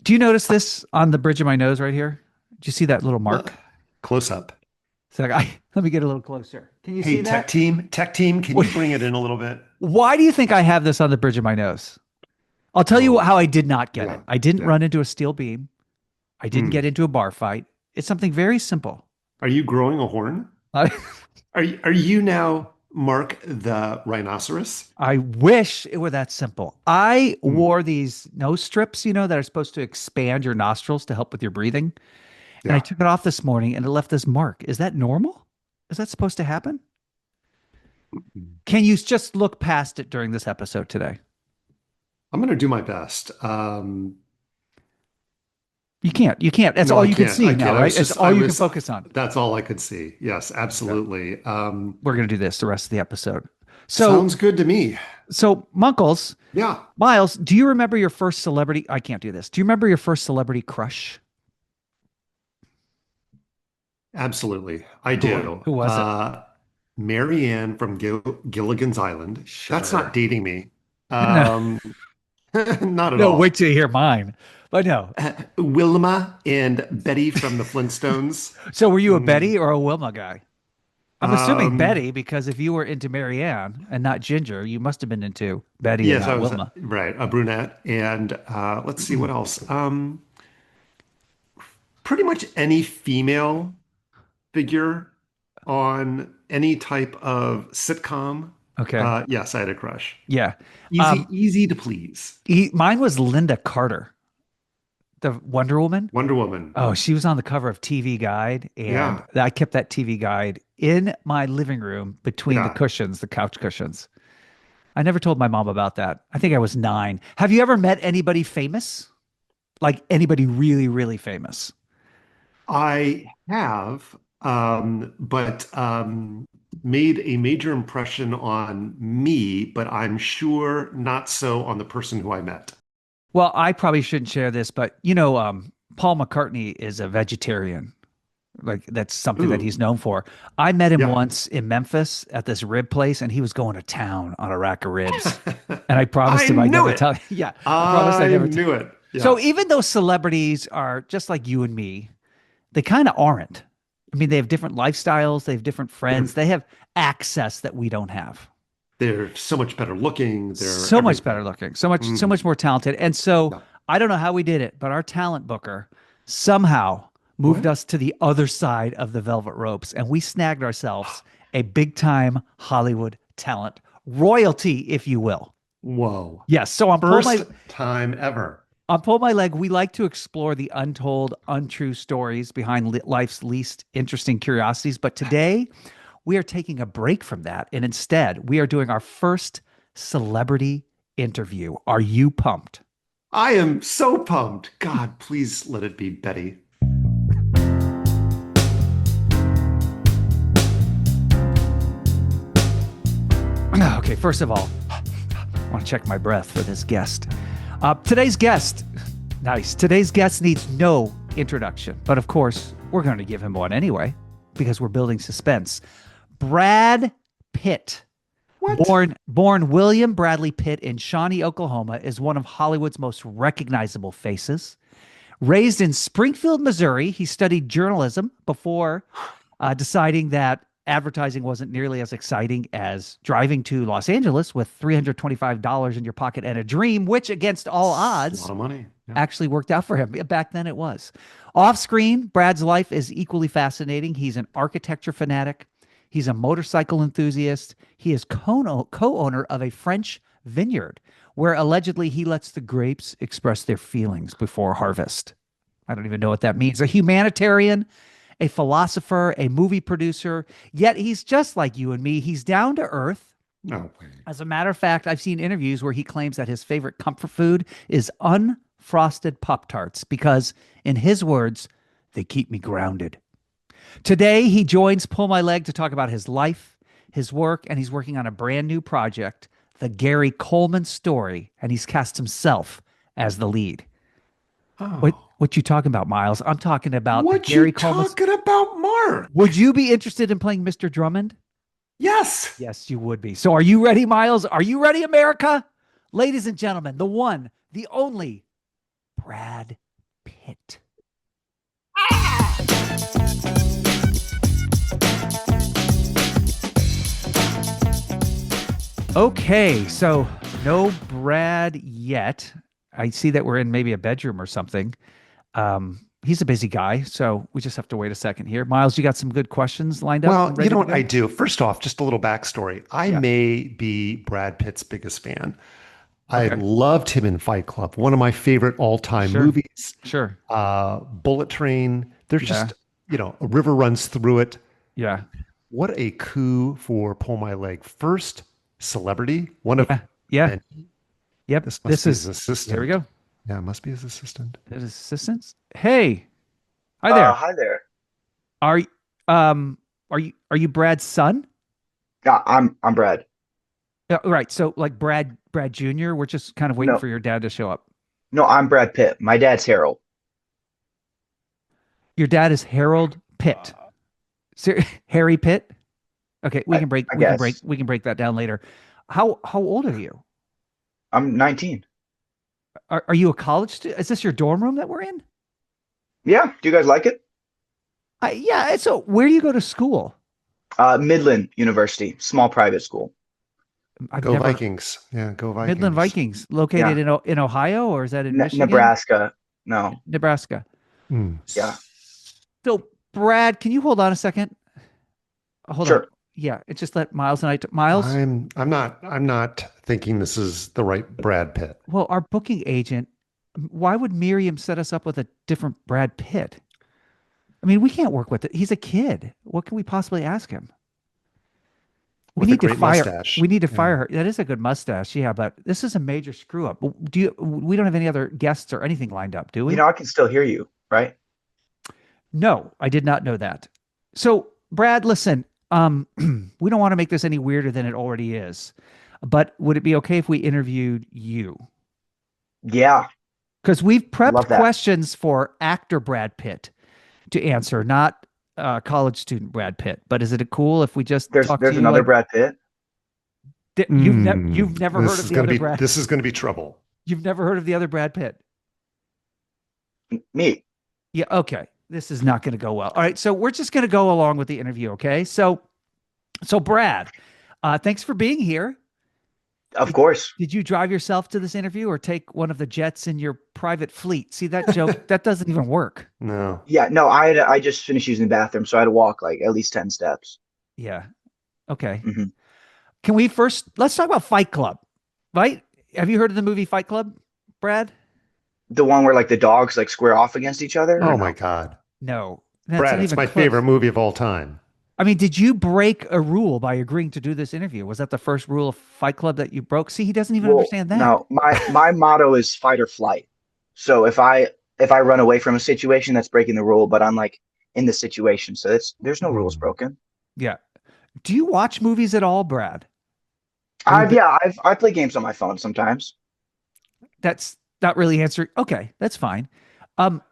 Do you notice this on the bridge of my nose right here? Do you see that little Look, mark? close up. So let me get a little closer. Can you see Hey, that? tech team, can you bring it in a little bit? Why do you think I have this on the bridge of my nose? I'll tell you Oh, how I did not get it. yeah, I didn't yeah. run into a steel beam. I didn't Hmm. get into a bar fight. It's something very simple. Are you growing a horn? I, Are you now Mark the rhinoceros? I wish it were that simple. I Hmm. wore these nose strips, that are supposed to expand your nostrils to help with your breathing. And I Yeah. took it off this morning and it left this mark. Is that normal? Is that supposed to happen? Can you just look past it during this episode today? I'm going to do my best. You can't. You can't. That's No, all I you can can't. I see can't. now, I right? was It's just, all you can focus on. that's all I could see. Yes, Okay. absolutely. We're going to do this the rest of the episode. So, Sounds good to me. so Munkles, Yeah, Miles, do you remember your first celebrity? I can't do this. Do you remember your first celebrity crush? absolutely. I Who do. who was it? Marianne from Gilligan's Island. That's not Sure. dating me. No, Um, not at no, wait all. till you hear mine. But no. Wilma and Betty from the Flintstones. So were you a Mm, Betty or a Wilma guy? I'm assuming Um, Betty because if you were into Marianne and not Ginger, you must have been into Betty and yes, I not was Wilma. right, a brunette. And let's see what else. Pretty much any female figure on any type of sitcom. Okay. Yes, I had a crush. Yeah. Easy, Um, easy to please. mine was Linda Carter, the Wonder Woman. Wonder Woman. Oh, she was on the cover of TV Guide, and Yeah, I kept that TV Guide in my living room between the yeah. cushions, the couch cushions. I never told my mom about that. I think I was 9. Have you ever met anybody famous? Like anybody really, really famous? I have, but made a major impression on me, but I'm sure not so on the person who I met. Well, I probably shouldn't share this, but Paul McCartney is a vegetarian. Like that's something that Ooh, he's known for. I met him yeah. once in Memphis at this rib place, and he was going to town on a rack of ribs. And I promised I him I'd knew never it. tell. Yeah, I promised I'd I never tell. knew it. So Yeah. even though celebrities are just like you and me, they kind of aren't. I mean, they have different lifestyles, they have different They're friends, they have access that we don't have. they're so much better looking. They're So much better everything. looking, so Hmm. much more talented. And so Yeah. I don't know how we did it, but our talent booker somehow moved What? us to the other side of the velvet ropes and we snagged ourselves a big time Hollywood talent, royalty, if you will. Whoa. Yes. So First time ever. on Pull My Leg, we like to explore the untold, untrue stories behind life's least interesting curiosities. But today we are taking a break from that. And instead, we are doing our first celebrity interview. Are you pumped? I am so pumped. God, please let it be Betty. Okay, first of all, I want to check my breath for this guest. Today's guest, nice. Today's guest needs no introduction, but of course, we're going to give him one anyway because we're building suspense. Brad Pitt. What? Born William Bradley Pitt in Shawnee, Oklahoma, is one of Hollywood's most recognizable faces. Raised in Springfield, Missouri, he studied journalism before deciding that advertising wasn't nearly as exciting as driving to Los Angeles with $325 in your pocket and a dream, which, against all It's a lot odds, of money. Yeah. actually worked out for him. Back then, it was. Off screen, Brad's life is equally fascinating. He's an architecture fanatic, he's a motorcycle enthusiast, he is co owner of a French vineyard where allegedly he lets the grapes express their feelings before harvest. I don't even know what that means. A humanitarian, a philosopher, a movie producer, yet he's just like you and me. He's down to earth. No way. As a matter of fact, I've seen interviews where he claims that his favorite comfort food is unfrosted Pop Tarts because, in his words, they keep me grounded. Today, he joins Pull My Leg to talk about his life, his work, and he's working on a brand new project, The Gary Coleman Story, and he's cast himself as the lead. Oh, What you talking about, Miles? I'm talking about the what you Gary Coleman's. talking about, Mark? Would you be interested in playing Mr. Drummond? Yes. Yes, you would be. So are you ready, Miles? Are you ready, America? Ladies and gentlemen, the one, the only Brad Okay, so no Brad yet. I see that we're in maybe a bedroom or something. He's a busy guy, so we just have to wait a second here. Miles, you got some good questions lined up Well, and you ready know to what I go? do? First off, just a little backstory. I Yeah. may be Brad Pitt's biggest fan. I Okay. loved him in Fight Club, one of my favorite all-time Sure. movies. Sure. Bullet Train. There's Yeah. just, a river runs through it. Yeah. What a coup for Pull My Leg. First celebrity, one of Yeah. Yeah. many. Yep. This must This be his is Here we assistant. go. Yeah, it must be his assistant. His assistants. Hey, hi there. Hi there. Are y- are you Brad's son? Yeah, I'm Brad. Right. So like Brad Jr., we're just kind of waiting No, for your dad to show up. no, I'm Brad Pitt. My dad's Harold. Your dad is Harold Pitt. Harry Pitt? Okay, we I, can break I we can break guess. we can break that down later. How old are you? I'm 19. Are you a college student? Is this your dorm room that we're in? Yeah, do you guys like it? Yeah. So where do you go to school? Midland University, small private school. I've Go never Vikings. Yeah, go Midland Vikings. Vikings, located Yeah, in Ohio, or is that in Michigan, Nebraska. No, Nebraska? Hmm. yeah, So Brad, can you hold on a second? Hold on. sure. Yeah, it's just let Miles and Miles. I'm not thinking this is the right Brad Pitt. Well, our booking agent. Why would Miriam set us up with a different Brad Pitt? I mean, we can't work with it. He's a kid. What can we possibly ask him? We With a need to great fire. mustache. We need to Yeah. fire her. That is a good mustache. Yeah, but this is a major screw up. Do you? We don't have any other guests or anything lined up, do You we? know, I can still hear you, right? No, I did not know that. So, Brad, listen. We don't want to make this any weirder than it already is. But would it be okay if we interviewed you? Yeah, Because we've I prepped love that. questions for actor Brad Pitt to answer, not college student Brad Pitt. But is it cool if we just talk to There's you another like Brad Pitt. you've never heard of the other Brad? This is gonna be trouble. You've never heard of the other Brad Pitt? Me. Yeah, okay. This is not going to go well. All right, so we're just going to go along with the interview, okay? So Brad, thanks for being here. Of Did, course. did you drive yourself to this interview or take one of the jets in your private fleet? See that joke? That doesn't even work. No. Yeah, no, I just finished using the bathroom, so I had to walk like at least 10 steps. Yeah. Okay. Hmm. Can we first let's talk about Fight Club, right? Have you heard of the movie Fight Club, Brad? The one where like the dogs like square off against each other, or Oh my no? God. No, that's Brad, not it's even my close. favorite movie of all time. I mean, did you break a rule by agreeing to do this interview? Was that the first rule of Fight Club that you broke? See, he doesn't even Well, understand that. no, my motto is fight or flight. So if I run away from a situation, that's breaking the rule, but I'm like in the situation. So there's no rules Hmm. broken. Yeah. Do you watch movies at all, Brad? Are you? I've yeah, I play games on my phone sometimes. That's not really answering. Okay, that's fine.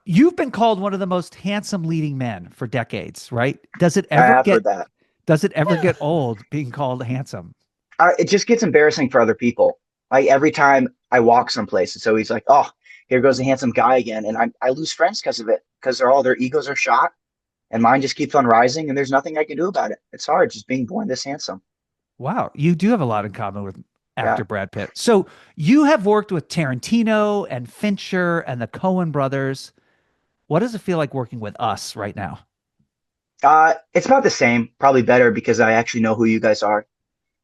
You've been called one of the most handsome leading men for decades, right? I have heard that. Does it ever get old being called handsome? It just gets embarrassing for other people. Like every time I walk someplace, it's always like, oh, here goes a handsome guy again, and I lose friends because of it, because they're all their egos are shot, and mine just keeps on rising, and there's nothing I can do about it. It's hard just being born this handsome. Wow, you do have a lot in common with Yeah. actor Brad Pitt. So you have worked with Tarantino and Fincher and the Coen brothers. What does it feel like working with us right now? It's about the same, probably better because I actually know who you guys are.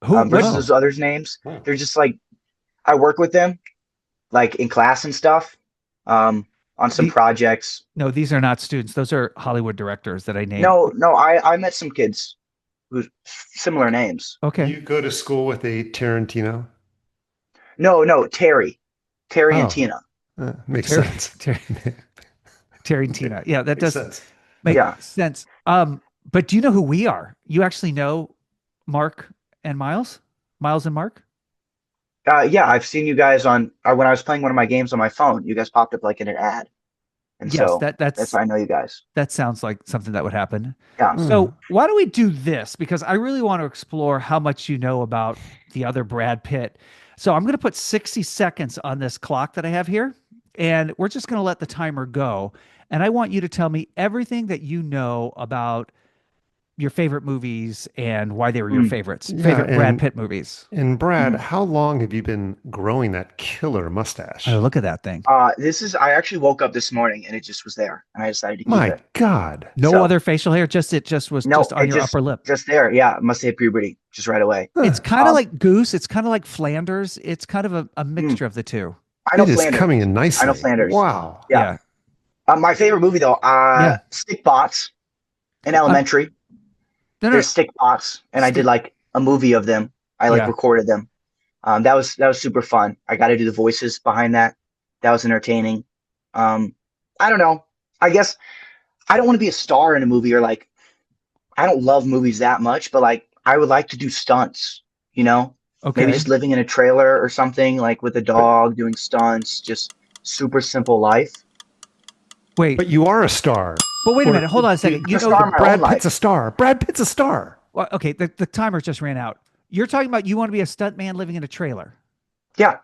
Who? Versus What? Oh. those others' names. Oh. They're just like I work with them like in class and stuff, on some The, projects. no, these are not students. Those are Hollywood directors that I named. No, I met some kids who similar names. Okay. You go to school with a Tarantino? No, Terry and Oh, Tina. makes Terry, sense. Terry, Terry and Tina. Yeah, that Makes does sense. make Yeah, sense. But do you know who we are? You actually know Mark and Miles? Miles and Mark? yeah. I've seen you guys on when I was playing one of my games on my phone. You guys popped up like in an ad, and Yes, so that's how I know you guys. that sounds like something that would happen. Yeah. Hmm. So why don't we do this? Because I really want to explore how much you know about the other Brad Pitt. So I'm going to put 60 seconds on this clock that I have here, and we're just going to let the timer go. And I want you to tell me everything that you know about your favorite movies and why they were your Mm, favorites. Yeah, Favorite Brad Pitt movies. and Brad, mhm. how long have you been growing that killer mustache? Oh, look at that thing. I actually woke up this morning and it just was there, and I decided to keep My it. God. No So other facial hair, it was no, just on it your upper lip. just there. Yeah, must hit puberty just right away. It's Huh. kind of like Goose. It's kind of like Flanders. It's kind of a Mm, mixture of the two. I know It is Flanders. coming in I know nicely. Flanders. Wow. Yeah. Yeah. My favorite movie though, Yeah. Stick Bots in Um, elementary. no, no, There's Stick Bots, and I did stick. like a movie of them. I like Yeah. recorded them. That was super fun. I got to do the voices behind that. That was entertaining. I don't know. I guess I don't want to be a star in a movie, or like I don't love movies that much, but like I would like to do stunts, you know? Maybe Okay. just living in a trailer or something, like with a But dog, doing stunts, just super simple life. Wait, but you are a star. but wait a Or minute. Hold on a second. I'm You a know star the in my own Brad Pitt's a life. star. Brad Pitt's a star. well, okay, the timer just ran out. You're talking about you want to be a stunt man living in a trailer. Yeah,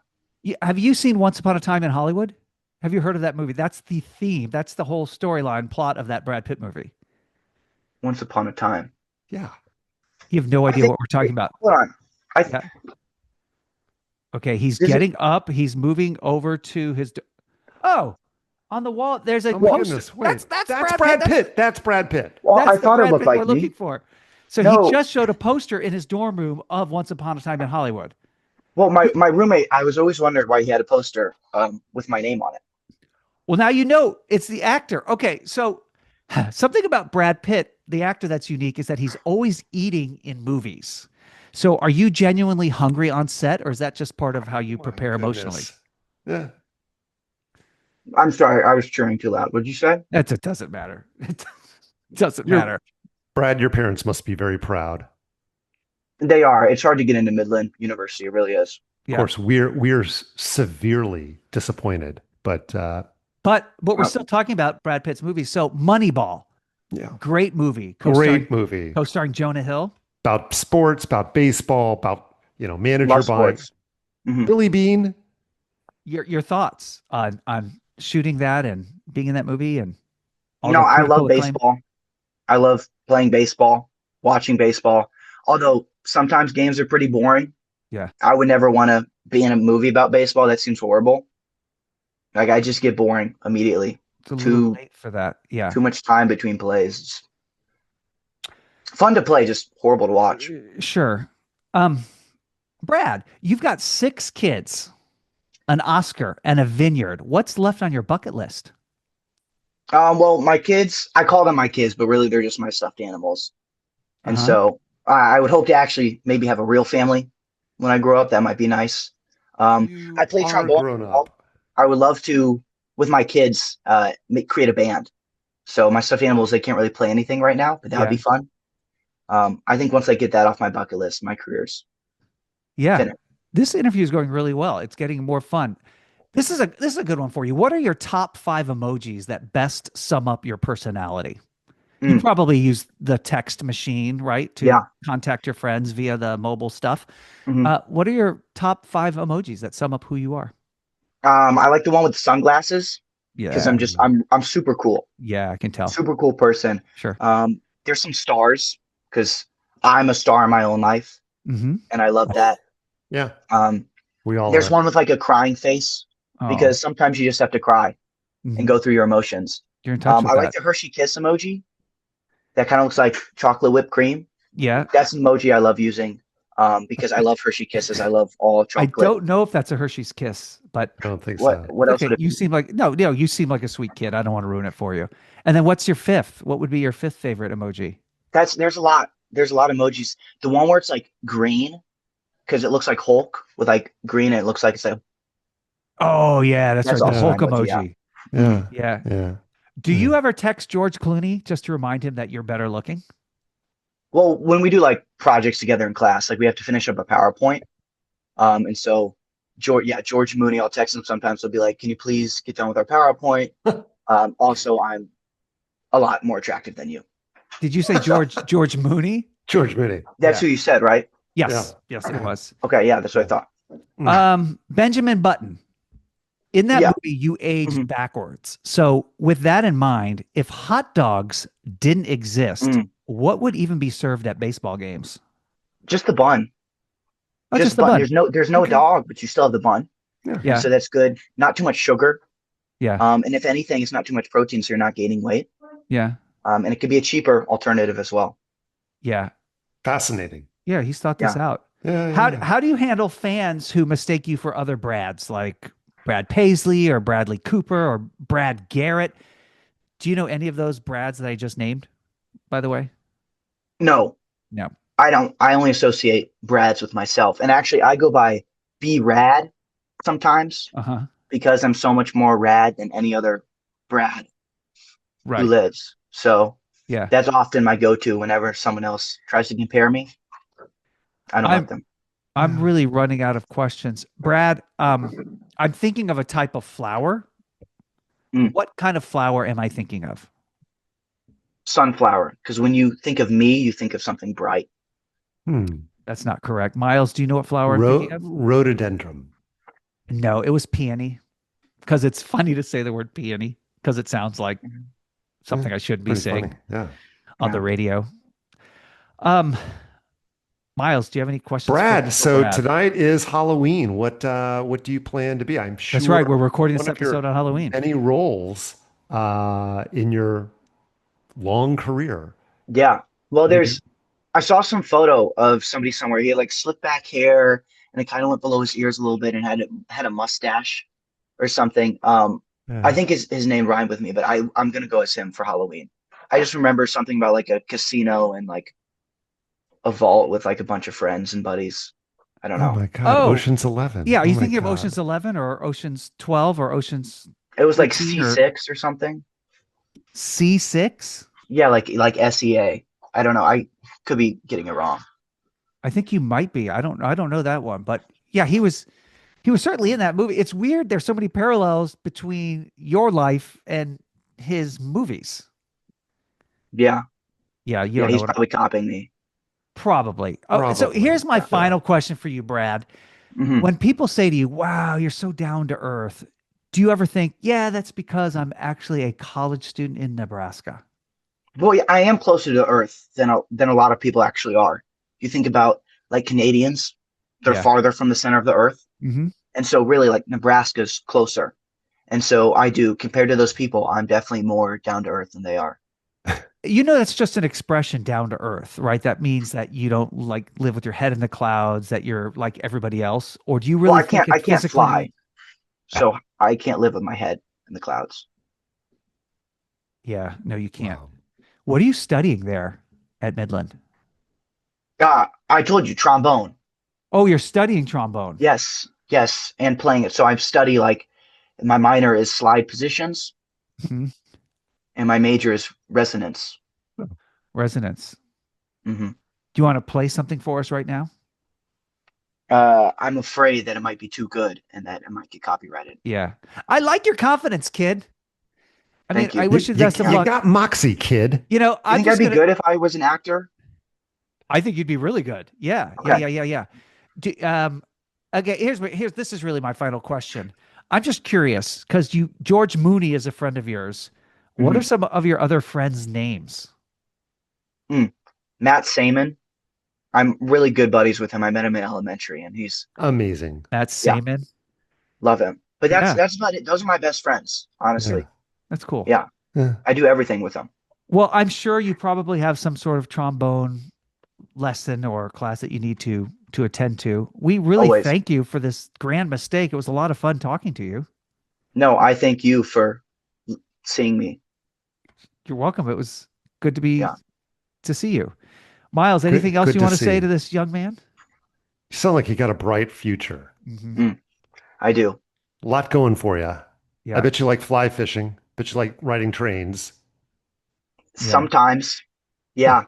Have you seen Once Upon a Time in Hollywood? Have you heard of that movie? That's the theme. That's the whole storyline plot of that Brad Pitt movie. once upon a time. Yeah. You have no I idea think, what we're talking about. hold on. I Yeah. Okay, he's Is it, getting up. He's moving over to his. Oh, on the wall, there's a Oh my well, poster. goodness. Wait. That's That's Brad Pitt. Brad Pitt. That's Brad Pitt. well, I That's the thought it Brad looked Pitt we're like looking me. for. So he No, just showed a poster in his dorm room of Once Upon a Time in Hollywood. well, my roommate, I was always wondering why he had a poster with my name on it. Well, now you know it's the actor. Okay, so something about Brad Pitt, the actor, that's unique is that he's always eating in movies. So are you genuinely hungry on set, or is that just part of how you My prepare emotionally? goodness. Yeah. I'm sorry, I was cheering too loud. What'd you say? It doesn't matter. It doesn't Your matter. Brad, your parents must be very proud. They are. It's hard to get into Midland University. It really is. Of Yeah. course, we're severely disappointed, but But we're Uh, still talking about Brad Pitt's movies. So Moneyball, yeah, great movie, great movie co-starring Jonah Hill. about sports, about baseball, about manager love buying. sports. Hmm. Billy Bean. Your thoughts on shooting that and being in that movie and all No, the I love critical acclaim? baseball. I love playing baseball, watching baseball. Although sometimes games are pretty boring. Yeah. I would never want to be in a movie about baseball. That seems horrible. Like I just get boring immediately. It's a little Too late for that. Yeah. too much time between plays. It's fun to play, just horrible to watch. Sure. Um, Brad, you've got 6 kids, an Oscar, and a vineyard. What's left on your bucket list? Well, my kids, I call them my kids, but really they're just my stuffed animals. And Uh-huh. so I would hope to actually maybe have a real family when I grow up. That might be nice. You I play are trombone. grown up. I would love to, with my kids, create a band. So my stuffed animals, they can't really play anything right now, but that would Yeah. be fun. I think once I get that off my bucket list, my career's Yeah. finished. This interview is going really well. It's getting more fun. This is a good one for you. What are your top 5 emojis that best sum up your personality? You Mm, probably use the text machine, right, to yeah. contact your friends via the mobile stuff. Hmm. What are your top 5 emojis that sum up who you are? I like the one with the sunglasses because Yeah. I'm super cool, Yeah, I can tell. super cool person. Sure. There's some stars because I'm a star in my own life, Mm-hmm. and I love that. Yeah, Um, we all there's are. one with like a crying face Oh, because sometimes you just have to cry mhm. and go through your emotions. You're in touch with I like that. the Hershey Kiss emoji. That kind of looks like chocolate whipped cream. Yeah. That's an emoji I love using because I love Hershey Kisses. I love all I chocolate. don't know if that's a Hershey's Kiss, but I don't think What so. what else okay, would it you be? seem like no, you seem like a sweet kid. I don't want to ruin it for you. And then what's your 5th? What would be your 5th favorite emoji? There's a lot. There's a lot of emojis. The one where it's like green because it looks like Hulk with like green and it looks like it's like Oh yeah, that's that's right. The also Yeah. Hulk an emoji. Yeah. emoji. Yeah, Yeah. yeah. Do Yeah. you ever text George Clooney just to remind him that you're better looking? Well, when we do like projects together in class, like we have to finish up a PowerPoint. And so George Mooney, I'll text him sometimes. He'll be like, "Can you please get done with our PowerPoint?" Also, I'm a lot more attractive than you. Did you say George Mooney? George Mooney. That's Yeah. who you said, right? Yes. Yes, it was. Okay, yeah, that's what I thought. Benjamin Button. In that Yeah. movie, you aged Mhm. backwards. So, with that in mind, if hot dogs didn't exist, Mm. What would even be served at baseball games? Just the bun. Oh, just Just the bun. bun. There's no Okay. dog, but you still have the bun. Yeah. And Yeah. so that's good. Not too much sugar. Yeah. And if anything, it's not too much protein, so you're not gaining weight. Yeah. And it could be a cheaper alternative as well. Yeah. Fascinating. Yeah. He's thought this Yeah. out. Yeah, yeah, How yeah. how do you handle fans who mistake you for other Brads, like Brad Paisley or Bradley Cooper or Brad Garrett? Do you know any of those Brads that I just named, by the way? No, No. I don't. I only associate Brads with myself. And actually, I go by B Rad sometimes Uh-huh. because I'm so much more rad than any other Brad who Right. lives. So Yeah. that's often my go-to whenever someone else tries to compare me. I don't let I'm them. I'm really running out of questions. Brad, I'm thinking of a type of flower. Mm, What kind of flower am I thinking of? sunflower, because when you think of me, you think of something bright. Hmm. That's not correct. Miles, do you know what flower I'm thinking of? Rhododendron. No, it was peony because it's funny to say the word peony because it sounds like Mhm. Yeah, something I shouldn't be pretty funny. saying Yeah. on the Yeah. radio. Um, Miles, do you have any questions Brad, for so Brad? tonight is Halloween. What do you plan to be? I'm That's right. We're sure recording this one of your episode on Halloween. many roles in your long career. Yeah. Well, Maybe. I saw some photo of somebody somewhere. He had like slicked back hair and it kind of went below his ears a little bit and had a mustache or something. I Yeah. think his name rhymed with me, but I'm gonna go as him for Halloween. I just remember something about like a casino and like a vault with like a bunch of friends and buddies. I don't Oh know. my God. Oh, Ocean's 11. yeah. Are Oh you my thinking of God. Ocean's 11 or Ocean's 12 or Ocean's It was like 13 or C6 or something. C6? Yeah, like SEA. I don't know. I could be getting it wrong. I think you might be. I don't know that one, but yeah, he was certainly in that movie. It's weird. There's so many parallels between your life and his movies. Yeah. Yeah, you Yeah, don't know he's what probably copying me. probably. Oh, so Probably. here's my Yeah. final question for you, Brad. Hmm. When people say to you, "Wow, you're so down to earth," do you ever think, "Yeah, that's because I'm actually a college student in Nebraska"? Well, yeah, I am closer to Earth than a lot of people actually are. You think about like Canadians, they're Yeah. farther from the center of the Earth, Hmm. and so really like Nebraska's closer. And so I do compared to those people, I'm definitely more down to Earth than they are. That's just an expression, down to earth, right? That means that you don't like live with your head in the clouds, that you're like everybody else, or do you Well, really think I it can't physically? fly, so I can't live with my head in the clouds. Yeah, no, you can't. Wow. What are you studying there at Midland? I told you trombone. Oh, you're studying trombone. Yes, yes, and playing it. So I study like my minor is slide positions, Mhm. and my major is resonance. Resonance. Hmm. Do you want to play something for us right now? I'm afraid that it might be too good and that it might get copyrighted. Yeah. I like your confidence, kid. I mean, Thank I you. wish you the best of You luck. got moxie, kid. You I'm think I'd just be gonna. good if I was an actor? I think you'd be really good. Yeah, yeah, Okay. yeah, yeah, yeah. Okay, here's this is really my final question. I'm just curious because George Mooney is a friend of yours. What are Hmm. some of your other friends' names? Matt Damon. I'm really good buddies with him. I met him in elementary, and he's Amazing. That's yeah, Saman. love him. But Yeah, that's about it. Those are my best friends, Yeah. honestly. that's cool. Yeah, Yeah. I do everything with them. Well, I'm sure you probably have some sort of trombone lesson or class that you need to attend to. We really Always. thank you for this grand mistake. It was a lot of fun talking to you. No, I thank you for seeing me. You're welcome. It was good to see you. Miles, anything Good, else good you to want to say see. to this young man? You sound like you got a bright future. Hmm. Mm, I do. A lot going for you. I Yeah, bet you like fly fishing. Bet you like riding trains. yeah, Sometimes. Yeah.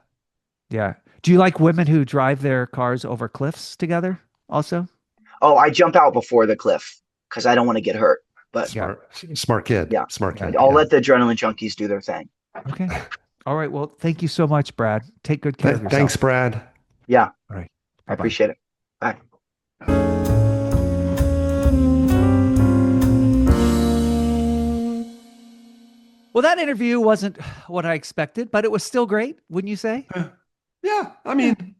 yeah. Do you like women who drive their cars over cliffs together also? Oh, I jump out before the cliff because I don't want to get hurt. But Yeah, Smart kid. yeah, Smart yeah. kid. I'll Yeah. let the adrenaline junkies do their thing. Okay. All right. Well, thank you so much, Brad. Take good care of Thanks, yourself. Brad. Yeah, All right. I Bye-bye. appreciate it. Bye. Well, that interview wasn't what I expected, but it was still great, wouldn't you say? Uh, yeah, I Yeah. mean,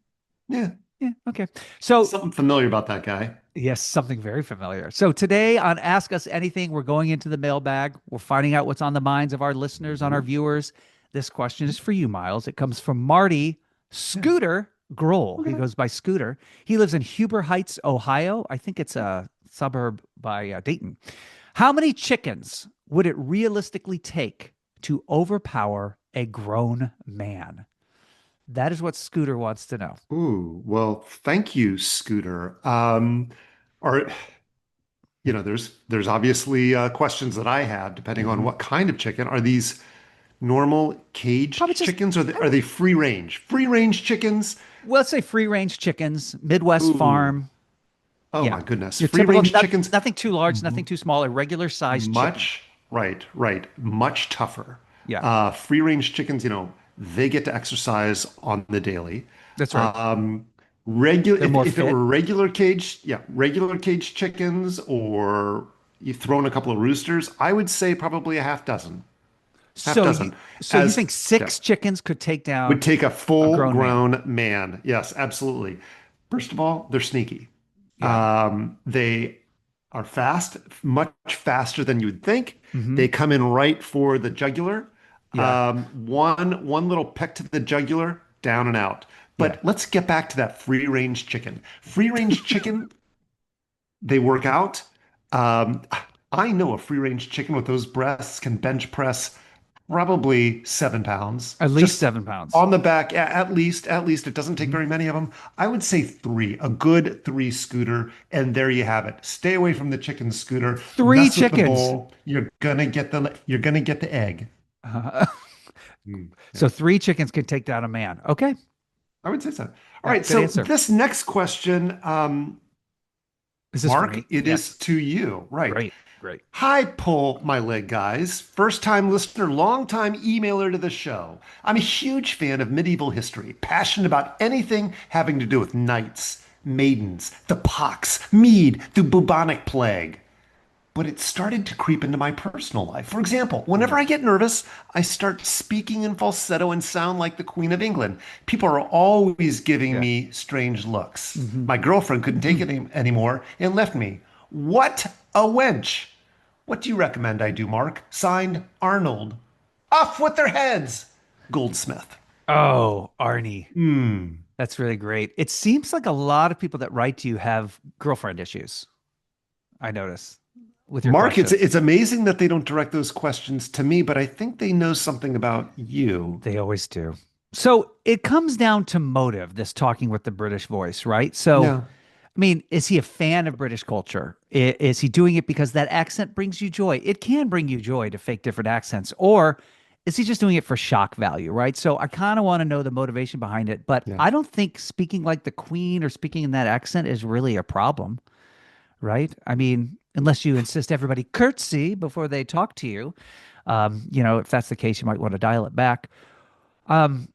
yeah, Yeah. Okay. So, something familiar about that guy. yes, something very familiar. So, today on Ask Us Anything, we're going into the mailbag. We're finding out what's on the minds of our listeners, on our Mhm. viewers. This question is for you, Miles. It comes from Marty Yeah. Scooter Grohl. He Okay. goes by Scooter. He lives in Huber Heights, Ohio. I think it's a suburb by Dayton. How many chickens would it realistically take to overpower a grown man? That is what Scooter wants to know. Ooh, well, thank you, Scooter. Are there's obviously questions that I have depending on Mhm. what kind of chicken. Are these normal Probably caged just, chickens or are they free range? Free range chickens? well, let's say free range chickens, Midwest Ooh, farm. oh Yeah. my goodness. Your Free typical, range chickens, nothing too large, nothing too small, a regular sized chicken. much, right, much tougher. Yeah. Free range chickens, they get to exercise on the daily. That's right. Um, regular, They're if, more if it fit. were regular cage chickens, or you throw in a couple of roosters, I would say probably a half dozen. Half So you, dozen. so you think As yeah, six chickens could take would down take a a grown man? full-grown man. Yes, absolutely. First of all, they're sneaky. Yeah. They are fast, much faster than you would think. Hmm. They come in right for the jugular. Yeah. One little peck to the jugular, down and out. Yeah. But let's get back to that free-range chicken. Free-range chicken, they work out. Um, I know a free-range chicken with those breasts can bench press probably 7 pounds, At least just 7 pounds. on the back. At least it doesn't take Mhm. very many of them. I would say three, a good three, Scooter, and there you have it. Stay away from the chicken, Scooter. Three Mess with the chickens. bowl. You're gonna get the egg. Uh, Yeah, so three chickens can take down a man. Okay. I would say so. All Yeah. right, Good so answer. this next question, Is this for Mark, me? it Yeah. is to you. Right. Great. Great. Hi, pull my leg, guys. First time listener, long time emailer to the show. I'm a huge fan of medieval history, passionate about anything having to do with knights, maidens, the pox, mead, the bubonic plague. But it started to creep into my personal life. For example, whenever Mm. I get nervous, I start speaking in falsetto and sound like the Queen of England. People are always giving Yeah. me strange looks. Hmm. My girlfriend couldn't take it anymore and left me. What a wench! What do you recommend I do, Mark? Signed, Arnold. Off with their heads! Goldsmith. Oh, Arnie. Hmm. That's really great. It seems like a lot of people that write to you have girlfriend issues. I notice with your Mark, it's questions. it's amazing that they don't direct those questions to me, but I think they know something about you. They always do. So it comes down to motive, this talking with the British voice, right? So, Yeah. I mean, is he a fan of British culture? Is he doing it because that accent brings you joy? It can bring you joy to fake different accents. Or is he just doing it for shock value, right? So I kind of want to know the motivation behind it, but Yeah. I don't think speaking like the Queen or speaking in that accent is really a problem, right? I mean, unless you insist everybody curtsy before they talk to you. If that's the case, you might want to dial it back. Um,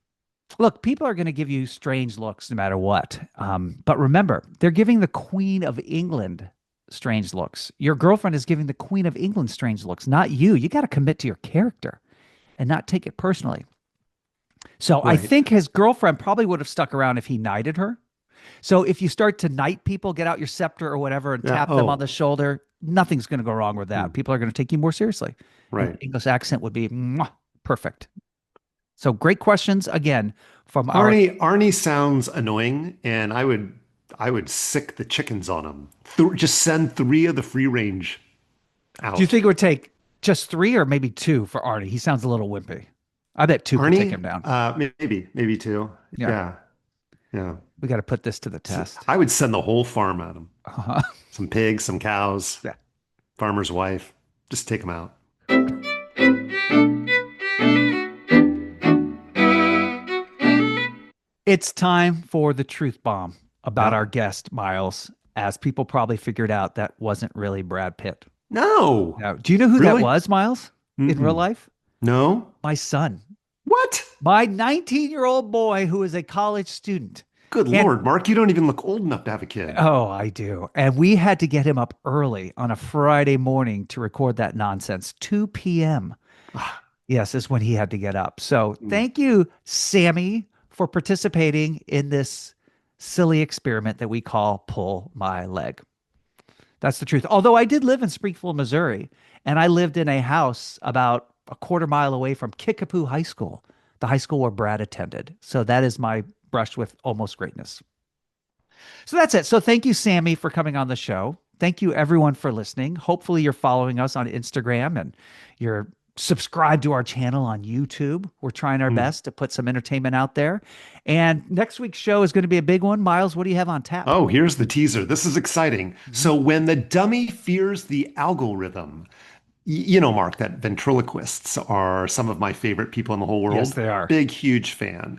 Look, people are going to give you strange looks no matter what. But remember, they're giving the Queen of England strange looks. Your girlfriend is giving the Queen of England strange looks, not you. You got to commit to your character and not take it personally. So I Right. think his girlfriend probably would have stuck around if he knighted her. So if you start to knight people, get out your scepter or whatever and Yeah. tap them on the Oh. shoulder, nothing's going to go wrong with that. Hmm. People are going to take you more seriously. And Right. English accent would be mwah, perfect. So great questions again from our. Arnie sounds annoying, and I would sick the chickens on him. Just send three of the free range Do you out. think it would take just three or maybe two for Arnie? He sounds a little wimpy. I bet two could take Arnie, him down. maybe two. Yeah, Yeah, yeah. we got to put this to the test. I would send the whole farm at him. Uh-huh. Some pigs, some cows, Yeah. farmer's wife. Just take them out. It's time for the truth bomb about Yeah. our guest, Miles. As people probably figured out, that wasn't really Brad Pitt. No, Now, do you know who that really? was, Miles, in real Mm-mm. life? No. My son, What? my 19-year-old boy who is a college student. Good And Lord, Mark, you don't even look old enough to have a kid. oh, I do. And we had to get him up early on a Friday morning to record that nonsense, 2 p.m. Ah, Yes, is when he had to get up. So Mm. thank you, Sammy, for participating in this silly experiment that we call Pull My Leg. That's the truth. Although I did live in Springfield, Missouri, and I lived in a house about a quarter mile away from Kickapoo High School, the high school where Brad attended. So that is my brush with almost greatness. So that's it. So thank you, Sammy, for coming on the show. Thank you, everyone, for listening. Hopefully, you're following us on Instagram and you're subscribed to our channel on YouTube. We're trying our Mm. best to put some entertainment out there. And next week's show is going to be a big one. Miles, what do you have on tap? Oh, here's the teaser. This is exciting. Mhm. So when the dummy fears the algorithm, you know, Mark, that ventriloquists are some of my favorite people in the whole Yes, world. they are. Big, huge fan.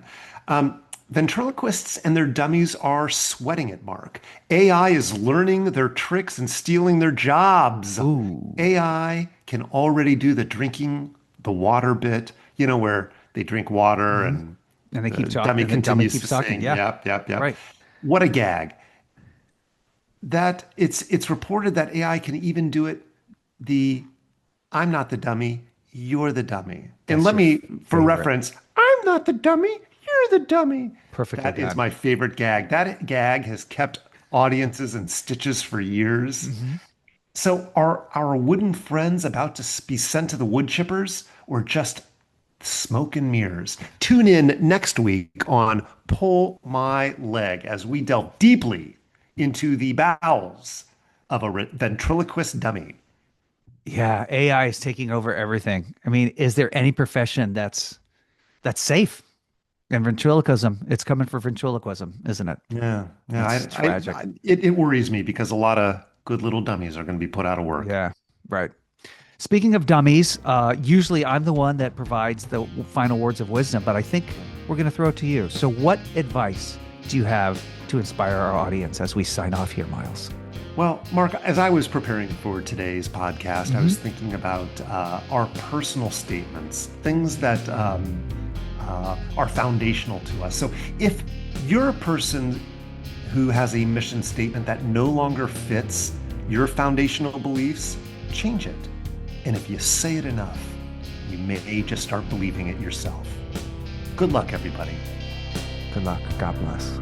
Ventriloquists and their dummies are sweating it, Mark. AI is learning their tricks and stealing their jobs. Ooh. AI can already do the drinking the water bit, you know, where they drink water Mhm. and And they the keep talking, dummy and the dummy continues keeps to talking. sing. Yeah, Yep, yep, yep. right. What a gag. That it's reported that AI can even do it the I'm not the dummy, you're the dummy. And That's let your me, for favorite. reference, I'm not the dummy, you're the dummy. Perfectly That is done. my favorite gag. That gag has kept audiences in stitches for years. Mhm. So are our wooden friends about to be sent to the wood chippers or just smoke and mirrors? Tune in next week on Pull My Leg as we delve deeply into the bowels of a ventriloquist dummy. Yeah, AI is taking over everything. I mean, is there any profession that's safe? And ventriloquism, it's coming for ventriloquism, isn't it? Yeah, yeah. It's tragic. It worries me because a lot of good little dummies are going to be put out of work. Yeah, right. Speaking of dummies, usually I'm the one that provides the final words of wisdom, but I think we're going to throw it to you. So, what advice do you have to inspire our audience as we sign off here, Miles? Well, Mark, as I was preparing for today's podcast, I Mhm. was thinking about our personal statements, things that are foundational to us. So, if you're a person who has a mission statement that no longer fits your foundational beliefs, change it. And if you say it enough, you may just start believing it yourself. Good luck, everybody. Good luck. God bless.